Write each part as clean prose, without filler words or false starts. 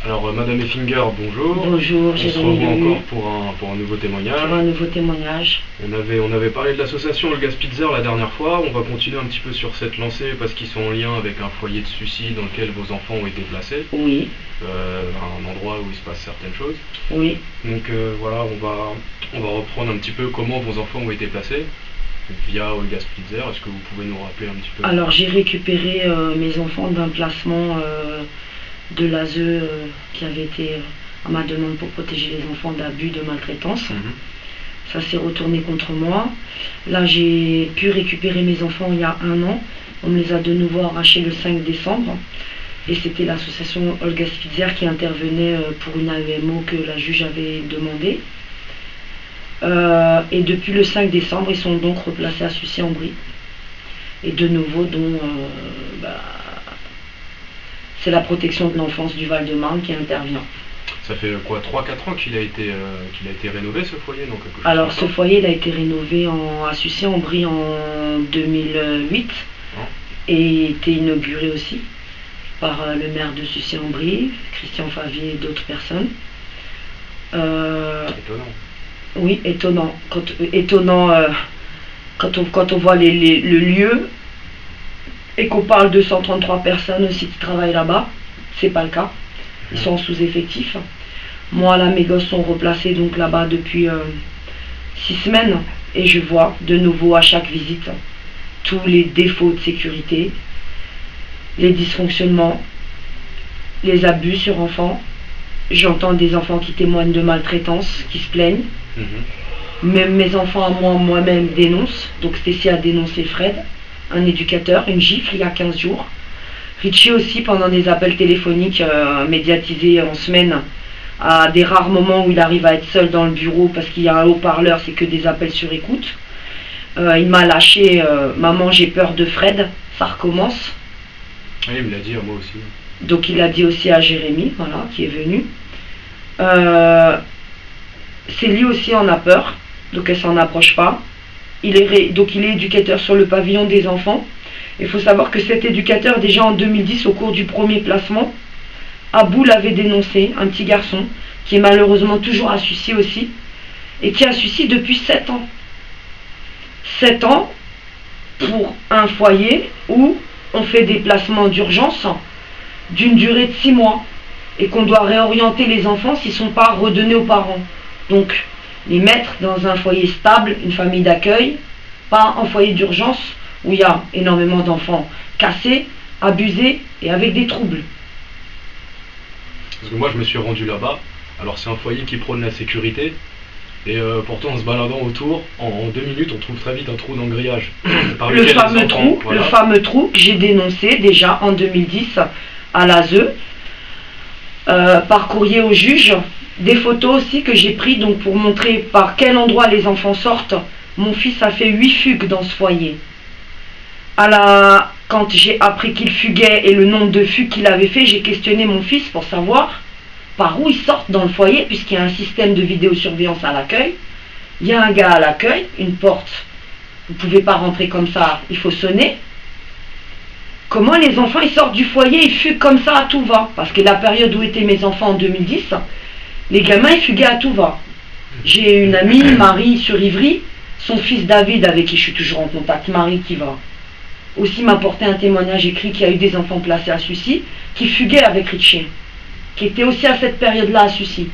Alors, Madame Effinger, bonjour. Bonjour, On se Jérémy revoit Lelu. encore pour un nouveau témoignage. Pour un nouveau témoignage. On avait parlé de l'association Olga Spitzer la dernière fois. On va continuer un petit peu sur cette lancée parce qu'ils sont en lien avec un foyer de suicide dans lequel vos enfants ont été placés. Oui, Un endroit où il se passe certaines choses. oui. Donc voilà, on va reprendre un petit peu comment vos enfants ont été placés via Olga Spitzer. Est-ce que vous pouvez nous rappeler un petit peu? Alors j'ai récupéré mes enfants d'un placement de l'ASE qui avait été à ma demande pour protéger les enfants d'abus, de maltraitance. Ça s'est retourné contre moi. Là j'ai pu récupérer mes enfants il y a 1 an. On me les a de nouveau arrachés le 5 décembre. Et c'était l'association Olga Spitzer qui intervenait pour une AEMO que la juge avait demandé. Et depuis le 5 décembre, ils sont donc replacés à Sucy-en-Brie. Et de nouveau, c'est la protection de l'enfance du Val-de-Marne qui intervient. Ça fait quoi, 3-4 ans qu'il a été rénové ce foyer, donc quelque chose Alors comme ce ça foyer il a été rénové à Sucy-en-Brie en 2008 et été inauguré aussi par le maire de Sucy-en-Brie, Christian Favier et d'autres personnes. Étonnant. Oui, étonnant. Quand on voit le lieu et qu'on parle de 133 personnes aussi qui travaillent là-bas, c'est pas le cas. Ils sont en sous-effectif. Moi là, mes gosses sont replacés donc là-bas depuis 6 semaines et je vois de nouveau à chaque visite tous les défauts de sécurité, les dysfonctionnements, les abus sur enfants. J'entends des enfants qui témoignent de maltraitance, qui se plaignent. Même mes enfants à moi-même dénoncent. Donc Stécie a dénoncé Fred, un éducateur, une gifle il y a 15 jours. Richie aussi pendant des appels téléphoniques médiatisés en semaine, à des rares moments où il arrive à être seul dans le bureau parce qu'il y a un haut-parleur, c'est que des appels sur écoute. Il m'a lâché, maman j'ai peur de Fred, ça recommence. Oui, il me l'a dit à moi aussi. Donc il a dit aussi à Jérémy, voilà, qui est venu. C'est lui aussi en a peur, donc elle s'en approche pas. Donc il est éducateur sur le pavillon des enfants. Il faut savoir que cet éducateur, déjà en 2010, au cours du premier placement, Abou l'avait dénoncé, un petit garçon, qui est malheureusement toujours à Sucy aussi, et qui a Sucy depuis 7 ans. 7 ans pour un foyer où on fait des placements d'urgence d'une durée de 6 mois et qu'on doit réorienter les enfants s'ils ne sont pas redonnés aux parents. Donc, les mettre dans un foyer stable, une famille d'accueil, pas en foyer d'urgence où il y a énormément d'enfants cassés, abusés et avec des troubles. Parce que moi je me suis rendu là-bas, alors c'est un foyer qui prône la sécurité, et pourtant en se baladant autour, en 2 minutes on trouve très vite un trou dans le grillage. Le fameux trou que j'ai dénoncé déjà en 2010 à l'ASE, par courrier au juge. Des photos aussi que j'ai prises donc pour montrer par quel endroit les enfants sortent. Mon fils a fait 8 fugues dans ce foyer. Quand j'ai appris qu'il fuguait et le nombre de fugues qu'il avait fait, j'ai questionné mon fils pour savoir par où ils sortent dans le foyer, puisqu'il y a un système de vidéosurveillance à l'accueil. Il y a un gars à l'accueil, une porte, vous ne pouvez pas rentrer comme ça, il faut sonner. Comment les enfants ils sortent du foyer, ils fuguent comme ça à tout va? Parce que la période où étaient mes enfants en 2010, les gamins ils fuguaient à tout va. J'ai une amie, Marie sur Ivry, son fils David, avec qui je suis toujours en contact, Marie qui va aussi m'apporter un témoignage écrit qu'il y a eu des enfants placés à Sucy qui fuguaient avec Richie, qui était aussi à cette période-là à Sucy.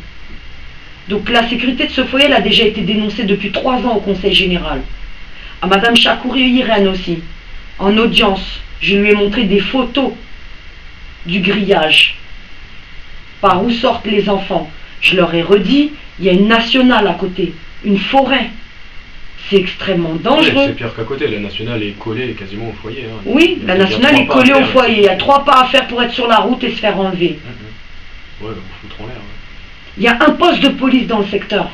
Donc la sécurité de ce foyer elle a déjà été dénoncée depuis 3 ans au Conseil général. À Madame Chakouri Irène aussi, en audience, je lui ai montré des photos du grillage, par où sortent les enfants. Je leur ai redit, il y a une nationale à côté, une forêt. C'est extrêmement dangereux. C'est pire qu'à côté, la nationale est collée quasiment au foyer. Oui, la nationale est collée au foyer. Il y a 3 pas à faire pour être sur la route et se faire enlever. Ouais, vous foutre en l'air. Il y a un poste de police dans le secteur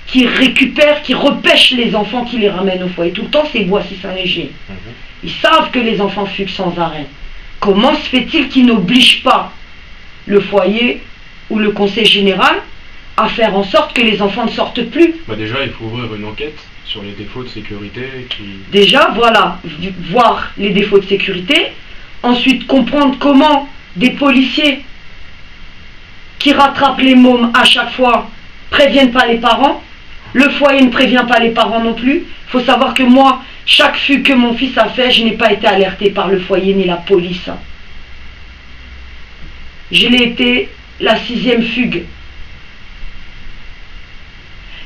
qui récupère, qui repêche les enfants, qui les ramène au foyer. Tout le temps, c'est Boissy-Saint-Léger. Ils savent que les enfants fuguent sans arrêt. Comment se fait-il qu'ils n'obligent pas le foyer ou le conseil général à faire en sorte que les enfants ne sortent plus? Déjà, il faut ouvrir une enquête sur les défauts de sécurité Déjà, voilà, voir les défauts de sécurité, ensuite comprendre comment des policiers qui rattrapent les mômes à chaque fois, préviennent pas les parents. Le foyer ne prévient pas les parents non plus. Il faut savoir que moi, chaque fugue que mon fils a fait, je n'ai pas été alertée par le foyer ni la police. Je l'ai été la 6e fugue.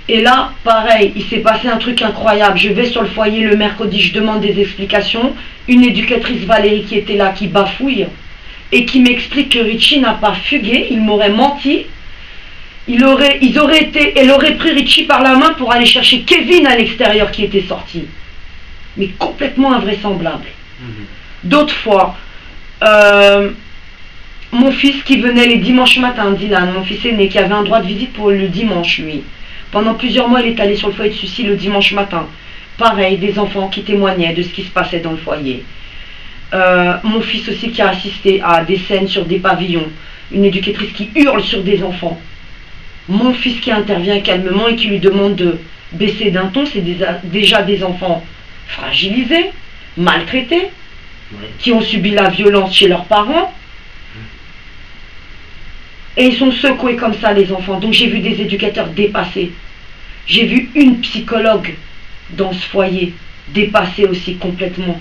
Et là, pareil, il s'est passé un truc incroyable. Je vais sur le foyer le mercredi, je demande des explications. Une éducatrice, Valérie, qui était là, qui bafouille et qui m'explique que Richie n'a pas fugué, il m'aurait menti. Elle aurait pris Richie par la main pour aller chercher Kevin à l'extérieur qui était sorti. Mais complètement invraisemblable. D'autres fois, mon fils qui venait les dimanches matins, Dylan, mon fils aîné, qui avait un droit de visite pour le dimanche, lui. Pendant plusieurs mois, il est allé sur le foyer de Sucy le dimanche matin. Pareil, des enfants qui témoignaient de ce qui se passait dans le foyer. Mon fils aussi qui a assisté à des scènes sur des pavillons. Une éducatrice qui hurle sur des enfants. Mon fils qui intervient calmement et qui lui demande de baisser d'un ton. C'est déjà des enfants fragilisés, maltraités, qui ont subi la violence chez leurs parents. Et ils sont secoués comme ça, les enfants. Donc j'ai vu des éducateurs dépassés. J'ai vu une psychologue dans ce foyer dépassée aussi complètement.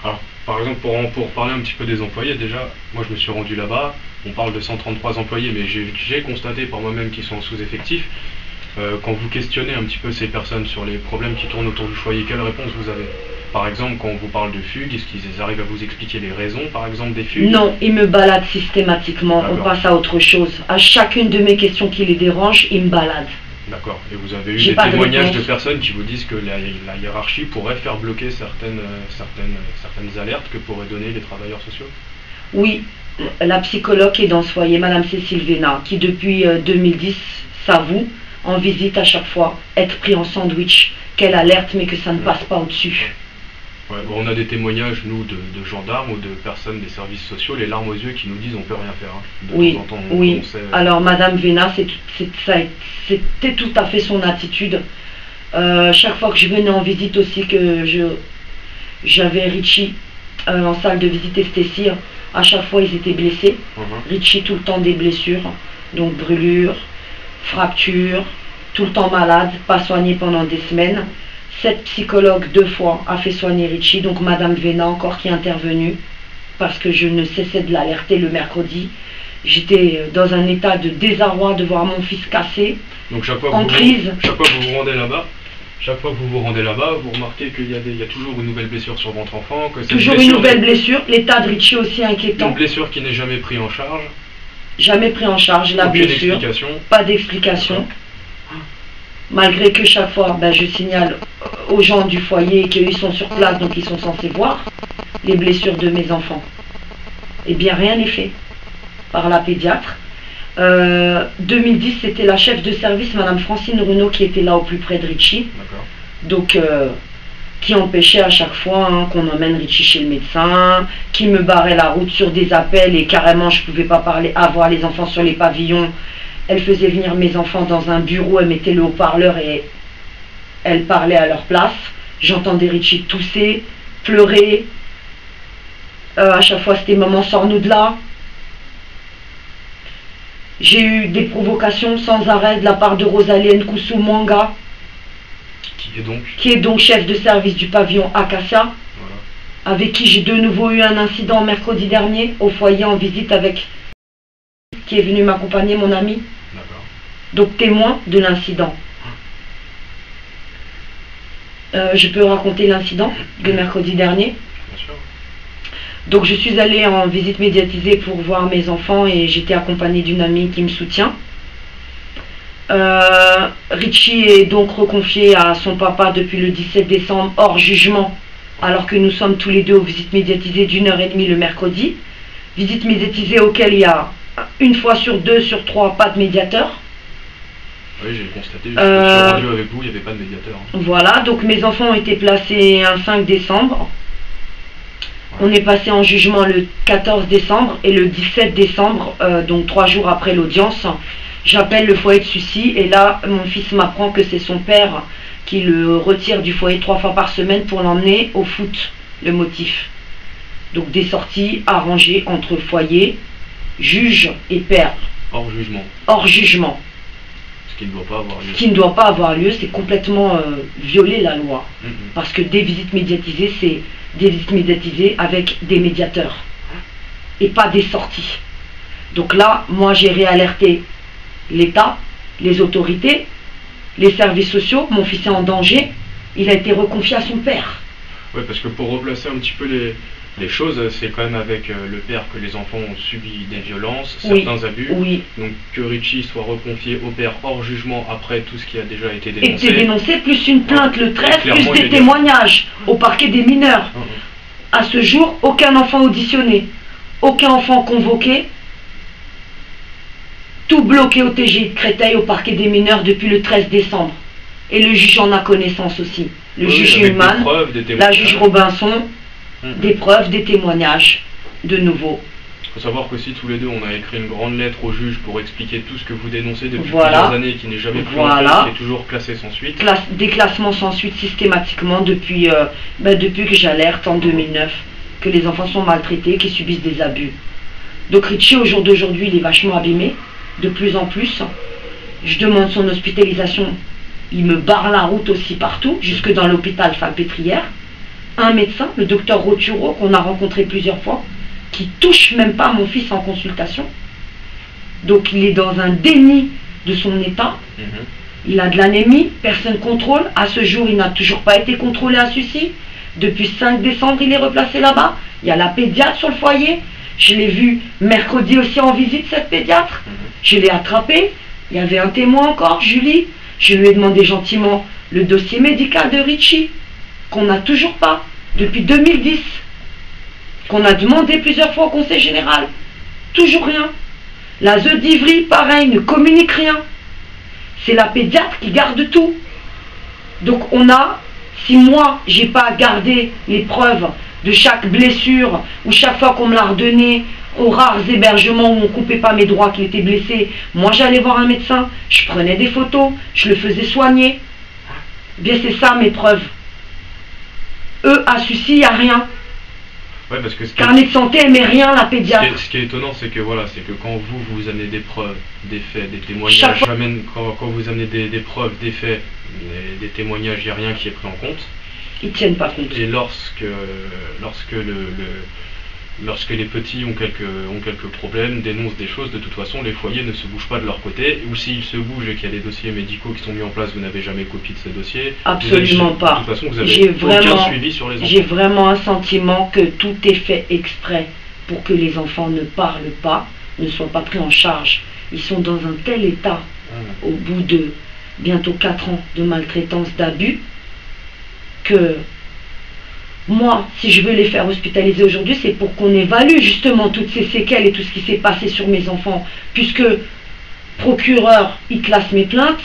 Alors, par exemple, pour parler un petit peu des employés, déjà, moi je me suis rendu là-bas. On parle de 133 employés, mais j'ai constaté par moi-même qu'ils sont en sous-effectif. Quand vous questionnez un petit peu ces personnes sur les problèmes qui tournent autour du foyer, quelle réponse vous avez? Par exemple, quand on vous parle de fugues, est-ce qu'ils arrivent à vous expliquer les raisons, par exemple, des fugues? Non, ils me baladent systématiquement. On passe à autre chose. À chacune de mes questions qui les dérange, ils me baladent. D'accord. Et vous avez eu des témoignages de personnes qui vous disent que la hiérarchie pourrait faire bloquer certaines alertes que pourraient donner les travailleurs sociaux? Oui, la psychologue est dans ce foyer, Madame Cécile Vénat, qui depuis 2010 s'avoue en visite à chaque fois être pris en sandwich, qu'elle alerte mais que ça ne passe pas au-dessus. Ouais, bon, on a des témoignages, nous, de gendarmes ou de personnes des services sociaux, les larmes aux yeux, qui nous disent on peut rien faire. Oui, oui. Alors Madame Vénat, c'était tout à fait son attitude. Chaque fois que je venais en visite aussi, que j'avais Richie en salle de visite esthétique, à chaque fois ils étaient blessés. Richie tout le temps des blessures, donc brûlures, fractures, tout le temps malade, pas soigné pendant des semaines. Cette psychologue 2 fois a fait soigner Richie, donc Madame Vénat encore qui est intervenue, parce que je ne cessais de l'alerter le mercredi. J'étais dans un état de désarroi de voir mon fils cassé, donc chaque fois en crise. Chaque fois que vous vous rendez là-bas, vous remarquez qu'il y a toujours une nouvelle blessure sur votre enfant. Toujours une nouvelle blessure, l'état de Richie aussi inquiétant. Une blessure qui n'est jamais prise en charge. Jamais pris en charge la blessure, pas d'explication. Malgré que chaque fois, je signale aux gens du foyer qu'ils sont sur place, donc ils sont censés voir les blessures de mes enfants. Eh bien, rien n'est fait par la pédiatre. 2010, c'était la chef de service, Madame Francine Runeau, qui était là au plus près de Richie. Donc, qui empêchait à chaque fois qu'on emmène Richie chez le médecin, qui me barrait la route sur des appels et carrément je ne pouvais pas avoir les enfants sur les pavillons. Elle faisait venir mes enfants dans un bureau, elle mettait le haut-parleur et elle parlait à leur place. J'entendais Richie tousser, pleurer. À chaque fois c'était maman sors-nous de là. J'ai eu des provocations sans arrêt de la part de Rosalie Nkoussou Mwanga, qui est donc chef de service du pavillon Acacia, avec qui j'ai de nouveau eu un incident mercredi dernier au foyer en visite avec qui est venu m'accompagner, mon ami. Donc témoin de l'incident. Je peux raconter l'incident de mercredi dernier. Donc je suis allée en visite médiatisée pour voir mes enfants et j'étais accompagnée d'une amie qui me soutient. Richie est donc reconfié à son papa depuis le 17 décembre hors jugement, alors que nous sommes tous les deux aux visites médiatisées d'1h30 le mercredi. Visite médiatisée auquel il y a 1 fois sur 2 sur 3 pas de médiateur. Oui, j'ai constaté, je suis rendu avec vous, il n'y avait pas de médiateur. Voilà, donc mes enfants ont été placés un 5 décembre. On est passé en jugement le 14 décembre et le 17 décembre, donc 3 jours après l'audience, j'appelle le foyer de Sucy et là, mon fils m'apprend que c'est son père qui le retire du foyer 3 fois par semaine pour l'emmener au foot, le motif. Donc des sorties arrangées entre foyer, juge et père. Hors jugement. Hors jugement. Ce qui ne doit pas avoir lieu. Ce qui ne doit pas avoir lieu, c'est complètement violer la loi. Mhm. Parce que des visites médiatisées, c'est des visites médiatisées avec des médiateurs. Et pas des sorties. Donc là, moi j'ai réalerté l'État, les autorités, les services sociaux. Mon fils est en danger. Il a été reconfié à son père. Oui, parce que pour replacer un petit peu les choses, c'est quand même avec le père que les enfants ont subi des violences, certains abus. Oui. Donc que Richie soit reconfié au père hors jugement après tout ce qui a déjà été Été dénoncé. dénoncé, plus une plainte, le trèfle, Clairement, plus il des est témoignages au parquet des mineurs. Mhm. À ce jour, aucun enfant auditionné, aucun enfant convoqué, tout bloqué au TGI de Créteil, au parquet des mineurs depuis le 13 décembre. Et le juge en a connaissance aussi. Le juge avec Human, des preuves, des la témoignages. juge Robinson, Mhm. des preuves, des témoignages, de nouveau. Il faut savoir qu'aussi tous les deux on a écrit une grande lettre au juge pour expliquer tout ce que vous dénoncez depuis Voilà. plusieurs années qui n'est jamais pris en Voilà. compte, qui est toujours classé sans suite. Déclassement sans suite systématiquement depuis que j'alerte en 2009 que les enfants sont maltraités, qu'ils subissent des abus. Donc Richie au jour d'aujourd'hui il est vachement abîmé, de plus en plus. Je demande son hospitalisation, il me barre la route aussi partout, jusque dans l'hôpital Salpêtrière. Un médecin, le docteur Roturo, qu'on a rencontré plusieurs fois, qui touche même pas mon fils en consultation. Donc il est dans un déni de son état. Mhm. Il a de l'anémie, personne ne contrôle. À ce jour, il n'a toujours pas été contrôlé à Sucy. Depuis 5 décembre, il est replacé là-bas. Il y a la pédiatre sur le foyer. Je l'ai vu mercredi aussi en visite, cette pédiatre. Mhm. Je l'ai attrapée. Il y avait un témoin encore, Julie. Je lui ai demandé gentiment le dossier médical de Richie, qu'on n'a toujours pas, depuis 2010. Qu'on a demandé plusieurs fois au Conseil Général. Toujours rien. La ZE d'Ivry, pareil, ne communique rien. C'est la pédiatre qui garde tout. Donc on a, si moi j'ai pas gardé les preuves de chaque blessure, ou chaque fois qu'on me l'a redonné, aux rares hébergements où on coupait pas mes droits qu'il était blessé, moi j'allais voir un médecin, je prenais des photos, je le faisais soigner. Bien c'est ça mes preuves. Eux à Sucy, il n'y a rien. Ouais, parce que Carnet de santé, elle met rien la pédiatre. ce qui est étonnant, c'est que voilà, c'est que quand vous amenez des preuves, des faits, des témoignages, Chaque fois- quand vous amenez des preuves, des faits, des témoignages, il n'y a rien qui est pris en compte. Ils tiennent pas compte. Et lorsque les petits ont quelques problèmes, dénoncent des choses, de toute façon, les foyers ne se bougent pas de leur côté. Ou s'ils se bougent et qu'il y a des dossiers médicaux qui sont mis en place, vous n'avez jamais copie de ces dossiers. Absolument pas. De toute façon, vous J'ai avez vraiment- aucun suivi sur les enfants. J'ai vraiment un sentiment que tout est fait exprès pour que les enfants ne parlent pas, ne soient pas pris en charge. Ils sont dans un tel état au bout de bientôt 4 ans de maltraitance, d'abus, que moi, si je veux les faire hospitaliser aujourd'hui, c'est pour qu'on évalue justement toutes ces séquelles et tout ce qui s'est passé sur mes enfants. Puisque procureur, il classe mes plaintes.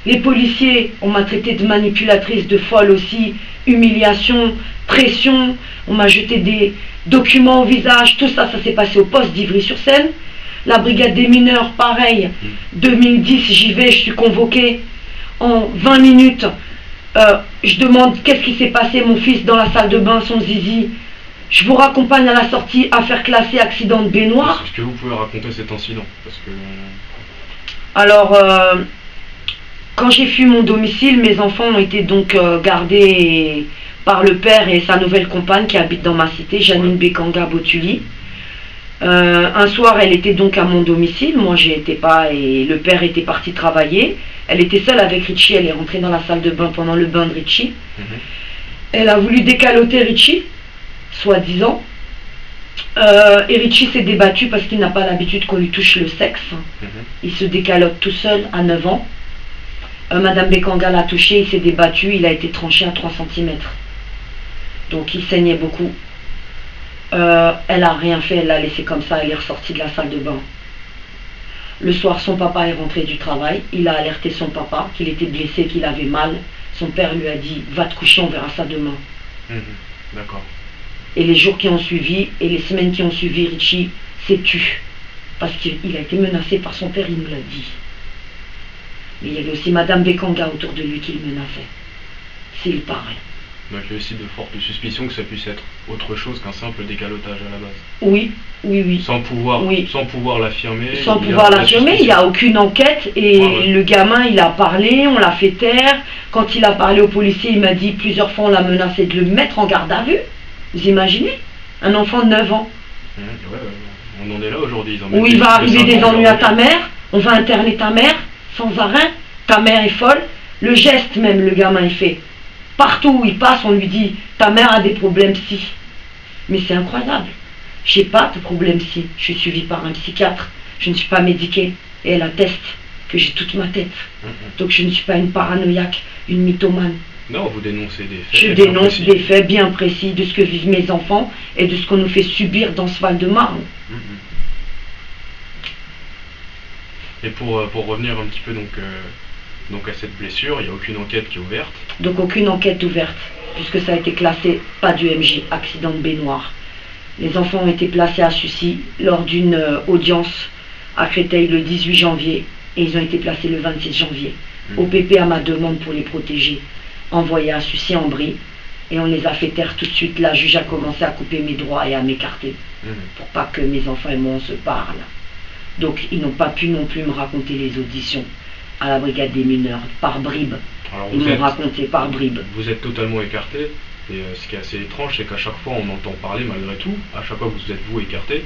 Les policiers, on m'a traité de manipulatrice, de folle aussi, humiliation, pression. On m'a jeté des documents au visage. Tout ça, ça s'est passé au poste d'Ivry-sur-Seine. La brigade des mineurs, pareil. 2010, j'y vais, je suis convoquée. En 20 minutes, je demande qu'est-ce qui s'est passé, mon fils dans la salle de bain, son zizi. Je vous raccompagne à la sortie, affaire classée, accident de baignoire. Est-ce que vous pouvez raconter cet incident? Parce que... Alors, quand j'ai fui mon domicile, mes enfants ont été donc gardés par le père et sa nouvelle compagne qui habite dans ma cité, Janine Bekanga Botuli. Un soir, elle était donc à mon domicile, moi j'y étais pas et le père était parti travailler. Elle était seule avec Richie, elle est rentrée dans la salle de bain pendant le bain de Richie. Elle a voulu décaloter Richie, soi-disant. Et Richie s'est débattu parce qu'il n'a pas l'habitude qu'on lui touche le sexe. Il se décalote tout seul à 9 ans. Madame Bekanga l'a touché, il s'est débattu, il a été tranché à 3 cm. Donc il saignait beaucoup. Elle a rien fait, elle l'a laissé comme ça, elle est ressortie de la salle de bain. Le soir, son papa est rentré du travail, il a alerté son papa qu'il était blessé, qu'il avait mal. Son père lui a dit « Va te coucher, on verra ça demain ». D'accord. Et les jours qui ont suivi, et les semaines qui ont suivi, Richie s'est tu. Parce qu'il a été menacé par son père, il nous l'a dit. Mais il y avait aussi Madame Bekanga autour de lui qui le menaçait. S'il paraît. Donc il y a aussi de fortes suspicions que ça puisse être autre chose qu'un simple décalotage à la base. Oui, oui, oui. Sans pouvoir, Oui. sans pouvoir l'affirmer. Sans il y a pouvoir la l'affirmer, il n'y a suspicion. aucune enquête et Ouais. le gamin il a parlé, on l'a fait taire. Quand il a parlé au policier, il m'a dit plusieurs fois on l'a menacé de le mettre en garde à vue. Vous imaginez? Un enfant de 9 ans. Ouais, on en est là aujourd'hui. Ils en Où mettent il va de arriver 5 des ans, ennuis à leur ta mère, on va interner ta mère sans arrêt, ta mère est folle. Le geste même, le gamin il fait. Partout où il passe, on lui dit ta mère a des problèmes psy. Mais c'est incroyable. J'ai pas de problème psy. Je suis suivie par un psychiatre. Je ne suis pas médiquée. Et elle atteste que j'ai toute ma tête. Donc je ne suis pas une paranoïaque, une mythomane. Non, vous dénoncez des faits. Je bien dénonce précis. des faits bien précis de ce que vivent mes enfants et de ce qu'on nous fait subir dans ce Val-de-Marne. Mhm. Et pour revenir un petit peu donc à cette blessure, il n'y a aucune enquête qui est ouverte. Donc aucune enquête ouverte, puisque ça a été classé pas du MJ, accident de baignoire. Les enfants ont été placés à Sucy lors d'une audience à Créteil le 18 janvier et ils ont été placés le 26 janvier. OPP à ma demande pour les protéger, envoyés à Sucy en Brie et on les a fait taire tout de suite. La juge a commencé à couper mes droits et à m'écarter pour pas que mes enfants et moi on se parlent. Donc ils n'ont pas pu non plus me raconter les auditions à la brigade des mineurs, par bribes. Alors Ils m'ont raconté par bribes. vous êtes totalement écarté. Et ce qui est assez étrange, c'est qu'à chaque fois on entend parler, malgré tout, à chaque fois que vous êtes vous écarté,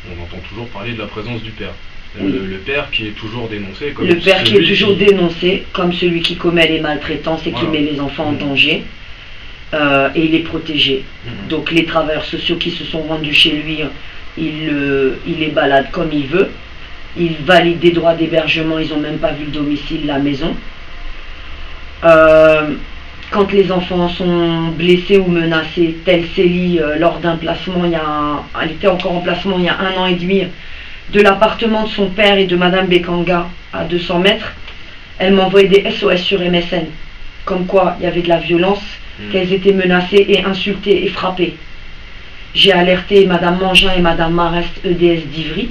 on entend toujours parler de la présence du père. Oui. Le père qui est toujours dénoncé comme Le père qui est celui toujours dénoncé comme celui qui commet les maltraitances et qui Voilà. met les enfants en danger. Et il est protégé. Donc les travailleurs sociaux qui se sont rendus chez lui, il les balade comme il veut. Il valide des droits d'hébergement, ils n'ont même pas vu le domicile, la maison. Quand les enfants sont blessés ou menacés, telle Célie, lors d'un placement, elle était encore en placement il y a 1 an et demi, de l'appartement de son père et de Madame Bekanga à 200 mètres, elle m'envoyait des SOS sur MSN, comme quoi il y avait de la violence, qu'elles étaient menacées et insultées et frappées. J'ai alerté Madame Mangin et Madame Marest, EDS d'Ivry,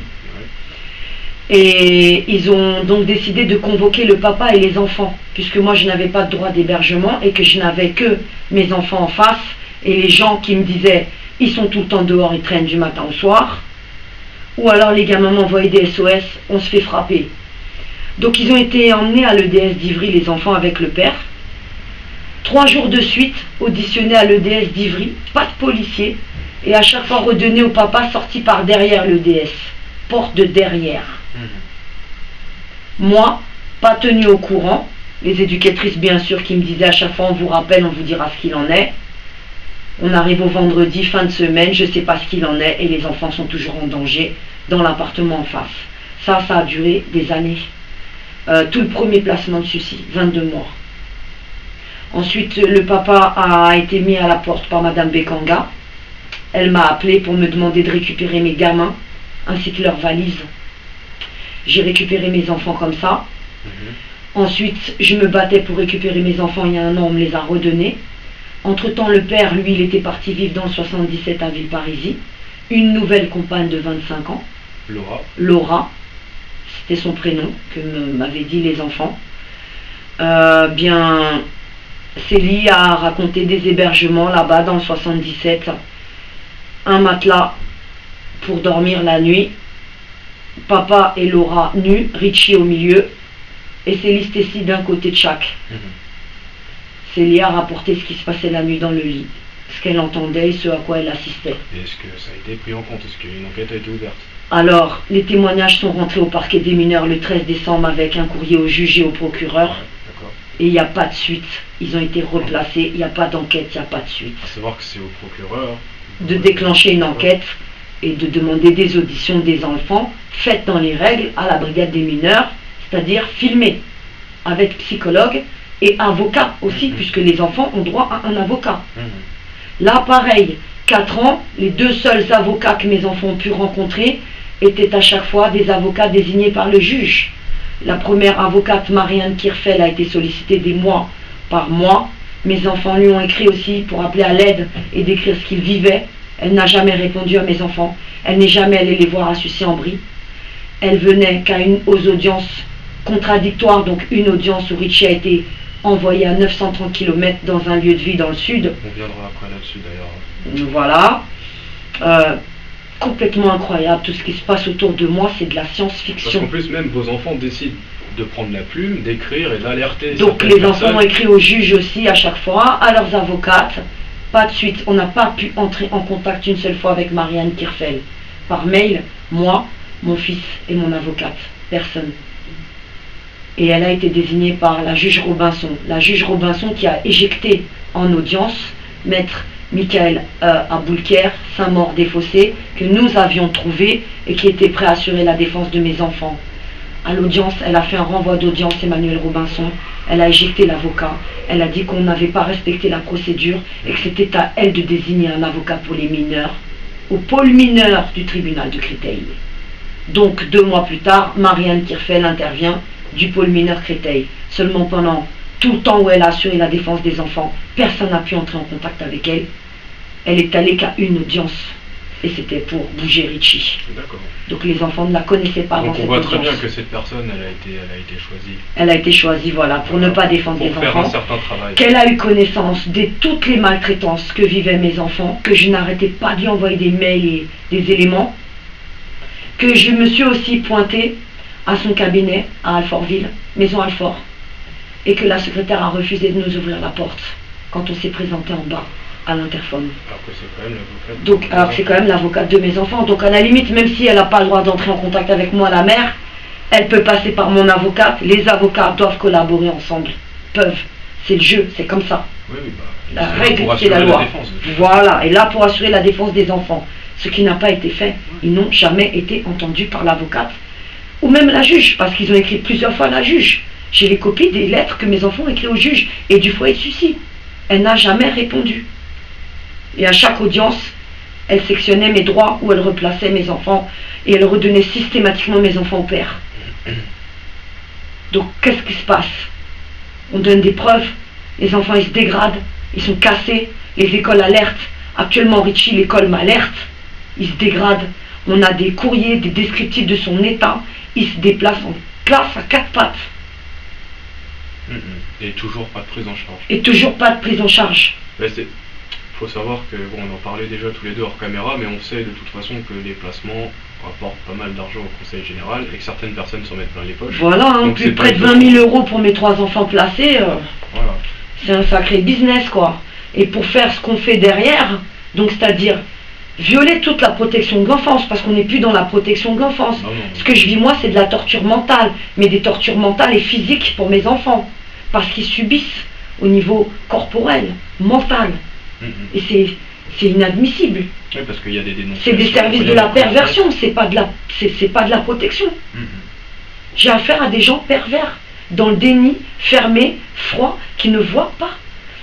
et ils ont donc décidé de convoquer le papa et les enfants, puisque moi je n'avais pas de droit d'hébergement et que je n'avais que mes enfants en face, et les gens qui me disaient ils sont tout le temps dehors, ils traînent du matin au soir, ou alors les gamins m'envoyaient des SOS, on se fait frapper. Donc ils ont été emmenés à l'EDS d'Ivry, les enfants avec le père. 3 jours de suite, auditionnés à l'EDS d'Ivry, pas de policier, et à chaque fois redonnés au papa sorti par derrière l'EDS, porte de derrière. Moi, pas tenu au courant, les éducatrices bien sûr qui me disaient à chaque fois on vous rappelle, on vous dira ce qu'il en est. On arrive au vendredi, fin de semaine, je ne sais pas ce qu'il en est et les enfants sont toujours en danger dans l'appartement en face. Ça a duré des années. Tout le premier placement de Sucy, 22 mois. Ensuite, le papa a été mis à la porte par Madame Bekanga. Elle m'a appelé pour me demander de récupérer mes gamins ainsi que leurs valises. J'ai récupéré mes enfants comme ça. Ensuite, je me battais pour récupérer mes enfants il y a 1 an, on me les a redonnés. Entre-temps, le père, lui, il était parti vivre dans le 77 à Villeparisis. Une nouvelle compagne de 25 ans. Laura. C'était son prénom que m'avaient dit les enfants. Bien, Célie a raconté des hébergements là-bas dans le 77. Un matelas pour dormir la nuit. Papa et Laura nus, Richie au milieu, et Célie Stécie d'un côté de chaque. Célie a rapporté ce qui se passait la nuit dans le lit, ce qu'elle entendait et ce à quoi elle assistait. Et est-ce que ça a été pris en compte? Est-ce qu'une enquête a été ouverte? Alors, les témoignages sont rentrés au parquet des mineurs le 13 décembre avec un courrier au juge et au procureur. Et il n'y a pas de suite. Ils ont été replacés, il n'y a pas d'enquête, il n'y a pas de suite. À savoir que c'est au procureur de déclencher une enquête et de demander des auditions des enfants faites dans les règles à la brigade des mineurs, c'est-à-dire filmées avec psychologue et avocat aussi, puisque les enfants ont droit à un avocat. Là, pareil, 4 ans, les 2 seuls avocats que mes enfants ont pu rencontrer étaient à chaque fois des avocats désignés par le juge. La première avocate, Marianne Kirfel, a été sollicitée des mois par mois. Mes enfants lui ont écrit aussi pour appeler à l'aide et décrire ce qu'ils vivaient. Elle n'a jamais répondu à mes enfants. Elle n'est jamais allée les voir à Sucy-en-Brie. Elle venait aux audiences contradictoires, donc une audience où Richie a été envoyé à 930 km dans un lieu de vie dans le sud. On viendra après là-dessus d'ailleurs. Voilà. Complètement incroyable, tout ce qui se passe autour de moi, c'est de la Parce science-fiction. qu'en plus, même vos enfants décident de prendre la plume, d'écrire et d'alerter. Donc les enfants ont écrit au juge aussi à chaque fois, à leurs avocates. Pas de suite, on n'a pas pu entrer en contact une seule fois avec Marianne Kirfel. Par mail, moi, mon fils et mon avocate. Personne. Et elle a été désignée par la juge Robinson. La juge Robinson qui a éjecté en audience maître Michael Aboulker, Saint-Maur des Fossés, que nous avions trouvé et qui était prêt à assurer la défense de mes enfants. À l'audience, elle a fait un renvoi d'audience, Emmanuel Robinson. Elle a éjecté l'avocat. Elle a dit qu'on n'avait pas respecté la procédure et que c'était à elle de désigner un avocat pour les mineurs au pôle mineur du tribunal de Créteil. Donc 2 mois plus tard, Marianne Kirfel intervient du pôle mineur Créteil. Seulement pendant tout le temps où elle a assuré la défense des enfants, personne n'a pu entrer en contact avec elle. Elle est allée qu'à une audience. Et c'était pour bouger Richie. D'accord. Donc les enfants ne la connaissaient pas avant Donc on cette voit très audience. bien que cette personne, elle a été choisie. Elle a été choisie, voilà, pour ne pas défendre les Pour faire un enfants. certain travail. Qu'elle a eu connaissance de toutes les maltraitances que vivaient mes enfants, que je n'arrêtais pas d'y envoyer des mails et des éléments, que je me suis aussi pointée à son cabinet à Alfortville, maison Alfort, et que la secrétaire a refusé de nous ouvrir la porte quand on s'est présenté en bas à l'interphone. Alors que c'est quand même l'avocate. Donc, alors c'est quand même l'avocate de mes enfants. Donc à la limite, même si elle n'a pas le droit d'entrer en contact avec moi, la mère, elle peut passer par mon avocate. Les avocats doivent collaborer ensemble. Peuvent. C'est le jeu, c'est comme ça. Oui, oui, bah, La c'est règle, pour c'est la assurer loi. défense, de toute façon. Voilà, et là pour assurer la défense des enfants. Ce qui n'a pas été fait. Ils n'ont jamais été entendus par l'avocate. Ou même la juge, parce qu'ils ont écrit plusieurs fois à la juge. J'ai les copies des lettres que mes enfants ont écrites au juge et du foyer de suicide. Elle n'a jamais répondu. Et à chaque audience, elle sectionnait mes droits ou elle replaçait mes enfants et elle redonnait systématiquement mes enfants au père. Donc qu'est-ce qui se passe? On donne des preuves, les enfants ils se dégradent, ils sont cassés, les écoles alertent. Actuellement Richie, l'école m'alerte, il se dégrade. On a des courriers, des descriptifs de son état, il se déplace en classe à 4 pattes. Et toujours pas de prise en charge. Et toujours pas de prise en charge. Mais faut savoir que, bon, on en parlait déjà tous les deux hors caméra, mais on sait de toute façon que les placements rapportent pas mal d'argent au conseil général et que certaines personnes s'en mettent plein les poches. Voilà, hein, Donc plus c'est près pas de 20 000 euros pour mes 3 enfants placés, Voilà. c'est un sacré business quoi. Et pour faire ce qu'on fait derrière, donc c'est-à-dire violer toute la protection de l'enfance, parce qu'on n'est plus dans la protection de l'enfance. Non, non. Ce que je vis moi, c'est de la torture mentale, mais des tortures mentales et physiques pour mes enfants, parce qu'ils subissent au niveau corporel, mental, et c'est inadmissible. Oui, parce qu'il y a des dénonciations. C'est des services il y de a la des perversion, c'est pas de la protection. J'ai affaire à des gens pervers, dans le déni, fermés, froids, qui ne voient pas.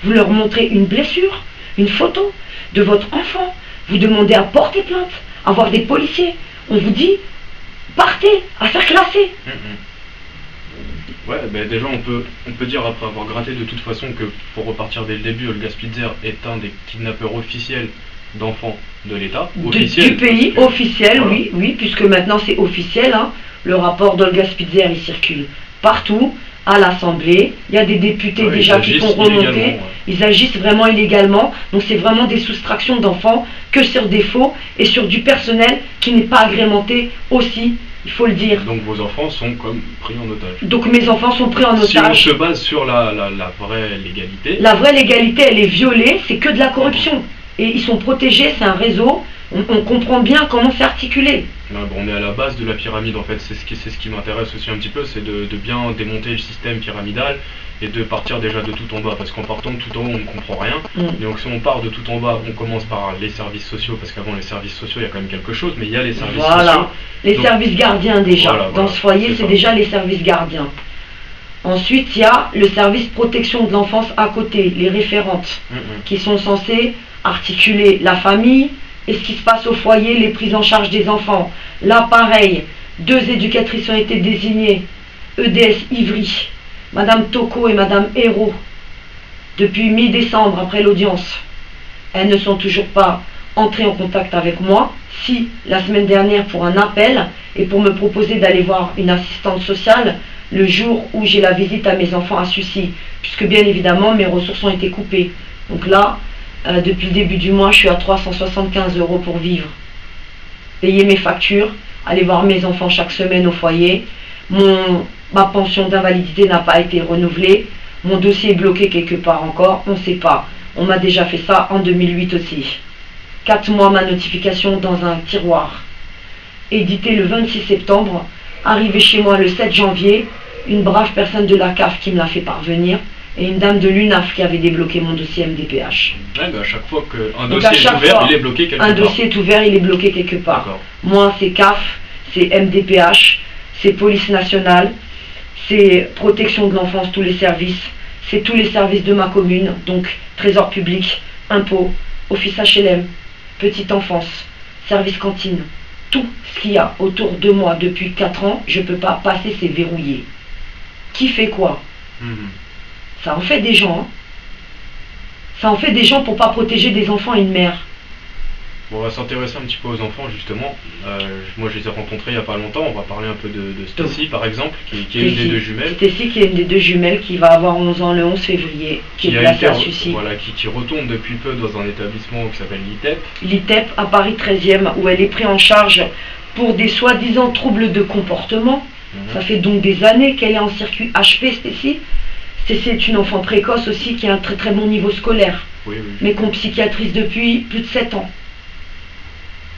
Vous leur montrez une blessure, une photo de votre enfant, vous demandez à porter plainte, à voir des policiers. On vous dit, partez, à faire classer. Ouais, ben déjà on peut dire après avoir gratté de toute façon que pour repartir dès le début, Olga Spitzer est un des kidnappeurs officiels d'enfants de l'État. Du pays, parce que, officiel, voilà. oui, puisque maintenant c'est officiel. Hein. Le rapport d'Olga Spitzer, il circule partout, à l'Assemblée. Il y a des députés Ouais, déjà qui font remonter. Ils agissent vraiment illégalement. Donc c'est vraiment des soustractions d'enfants que sur des faux et sur du personnel qui n'est pas agrémenté aussi, il faut le dire. Donc vos enfants sont comme pris en otage. Donc mes enfants sont pris en Si on otage. se base sur la vraie légalité, La vraie légalité, elle est violée, c'est que de la corruption. Et ils sont protégés, c'est un réseau. On comprend bien comment c'est articulé. bon, on est à la base de la pyramide en fait. C'est ce qui m'intéresse aussi un petit peu, c'est de bien démonter le système pyramidal et de partir déjà de tout en bas. Parce qu'en partant de tout en haut, on ne comprend rien. Donc si on part de tout en bas, on commence par les services sociaux, parce qu'avant les services sociaux, il y a quand même quelque chose, mais il y a les services sociaux. Voilà, les Donc, services gardiens déjà. voilà, Dans ce foyer, c'est c'est ça. déjà les services gardiens. Ensuite, il y a le service protection de l'enfance à côté, les référentes, qui sont censées articuler la famille et ce qui se passe au foyer, les prises en charge des enfants. Là, pareil, 2 éducatrices ont été désignées, EDS Ivry, Madame Toko et Madame Hérault, depuis mi-décembre après l'audience. Elles ne sont toujours pas entrées en contact avec moi. Si, la semaine dernière, pour un appel et pour me proposer d'aller voir une assistante sociale, le jour où j'ai la visite à mes enfants à Sucy, puisque bien évidemment mes ressources ont été coupées. Donc là, depuis le début du mois, je suis à 375 € pour vivre. Payer mes factures, aller voir mes enfants chaque semaine au foyer. Ma pension d'invalidité n'a pas été renouvelée. Mon dossier est bloqué quelque part encore, on ne sait pas. On m'a déjà fait ça en 2008 aussi. 4 mois ma notification dans un tiroir. Édité le 26 septembre, arrivé chez moi le 7 janvier, une brave personne de la CAF qui me l'a fait parvenir, et une dame de l'UNAF qui avait débloqué mon dossier MDPH. Ouais, à chaque fois qu'un dossier est ouvert, il est bloqué quelque part. Un dossier est ouvert, il est bloqué quelque part. Moi, c'est CAF, c'est MDPH, c'est police nationale, c'est protection de l'enfance, tous les services, c'est tous les services de ma commune, donc trésor public, impôts, office HLM, petite enfance, service cantine. Tout ce qu'il y a autour de moi depuis 4 ans, je ne peux pas passer, c'est verrouillé. Qui fait quoi? Ça en fait des gens. Hein. Ça en fait des gens pour ne pas protéger des enfants et une mère. Bon, on va s'intéresser un petit peu aux enfants justement. Moi je les ai rencontrés il n'y a pas longtemps. On va parler un peu de Stacy par exemple, qui est une des 2 jumelles. Stacy qui est une des 2 jumelles qui va avoir 11 ans le 11 février, qui est placée à Sucy. Voilà, qui retourne depuis peu dans un établissement qui s'appelle l'ITEP. L'ITEP à Paris 13e, où elle est prise en charge pour des soi-disant troubles de comportement. Ça fait donc des années qu'elle est en circuit HP, Stacy. Stacy est une enfant précoce aussi qui a un très très bon niveau scolaire, mais qu'on psychiatrise depuis plus de 7 ans.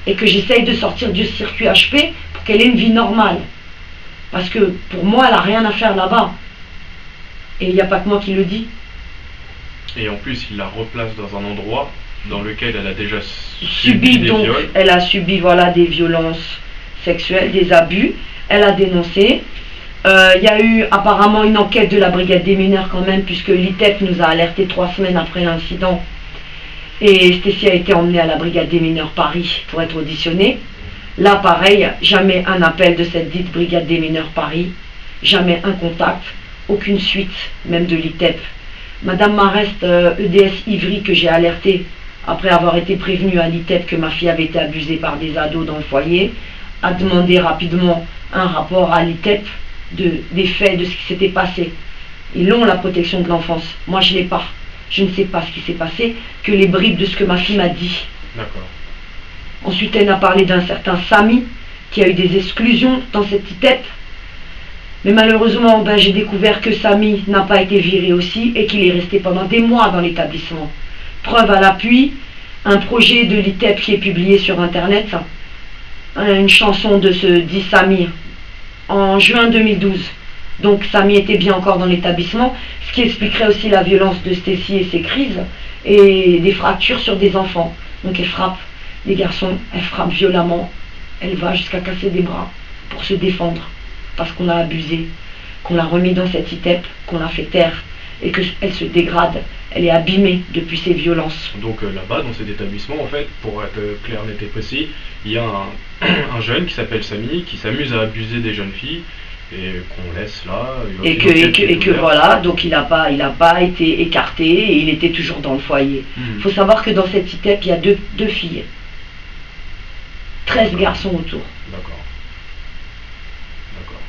Et que j'essaye de sortir du circuit HP pour qu'elle ait une vie normale. Parce que pour moi, elle n'a rien à faire là-bas. Et il n'y a pas que moi qui le dis. Et en plus, il la replace dans un endroit dans lequel elle a déjà subi des viols. Elle a subi des violences sexuelles, des abus. Elle a dénoncé. Il y a eu apparemment une enquête de la brigade des mineurs quand même, puisque l'ITEP nous a alerté 3 semaines après l'incident. Et Stacy a été emmenée à la brigade des mineurs Paris pour être auditionnée. Là, pareil, jamais un appel de cette dite brigade des mineurs Paris, jamais un contact, aucune suite, même de l'ITEP. Madame Marest, EDS Ivry, que j'ai alerté après avoir été prévenue à l'ITEP que ma fille avait été abusée par des ados dans le foyer, a demandé rapidement un rapport à l'ITEP des faits, de ce qui s'était passé. Ils ont la protection de l'enfance. Moi, je ne l'ai pas. Je ne sais pas ce qui s'est passé, que les bribes de ce que ma fille m'a dit. D'accord. Ensuite, elle a parlé d'un certain Samy, qui a eu des exclusions dans cette ITEP. Mais malheureusement, j'ai découvert que Samy n'a pas été viré aussi et qu'il est resté pendant des mois dans l'établissement. Preuve à l'appui, un projet de l'ITEP qui est publié sur Internet, une chanson de ce dit Samy, en juin 2012. Donc Samy était bien encore dans l'établissement, ce qui expliquerait aussi la violence de Stacy et ses crises, et des fractures sur des enfants. Donc elle frappe les garçons, elle frappe violemment, elle va jusqu'à casser des bras pour se défendre, parce qu'on l'a abusée, qu'on l'a remis dans cette ITEP, qu'on l'a fait taire, et qu'elle se dégrade, elle est abîmée depuis ces violences. Donc là-bas, dans cet établissement, en fait, pour être clair, net et précis, il y a un jeune qui s'appelle Samy, qui s'amuse à abuser des jeunes filles, et qu'on laisse là. Et que voilà, donc il n'a pas été écarté et il était toujours dans le foyer. Il faut savoir que dans cette ITEP, il y a deux filles. 13 garçons autour. D'accord.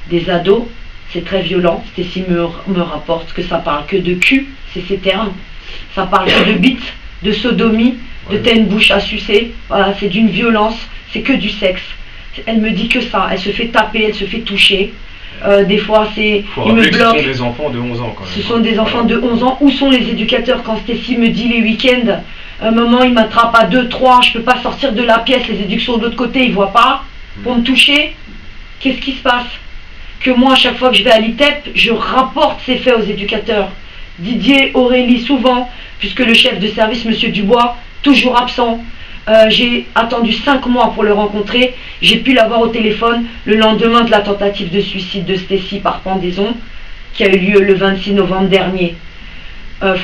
Des ados, c'est très violent. Stacy me rapporte que ça parle que de cul, c'est ces termes. Ça parle que de bite, de sodomie, de t'as une bouche à sucer. Voilà, c'est d'une violence, c'est que du sexe. Elle me dit que ça, elle se fait taper, elle se fait toucher. Des fois, ils me bloquent. Ce sont des enfants de 11 ans quand même. Ce sont des enfants de 11 ans. Où sont les éducateurs quand Stacy me dit les week-ends, maman, il m'attrape à 2, 3, je ne peux pas sortir de la pièce, les éducs sont de l'autre côté, ils ne voient pas, pour me toucher. Qu'est-ce qui se passe? Que moi, à chaque fois que je vais à l'ITEP, je rapporte ces faits aux éducateurs. Didier, Aurélie, souvent, puisque le chef de service, M. Dubois, toujours absent. J'ai attendu 5 mois pour le rencontrer. J'ai pu l'avoir au téléphone le lendemain de la tentative de suicide de Stacy par pendaison qui a eu lieu le 26 novembre dernier.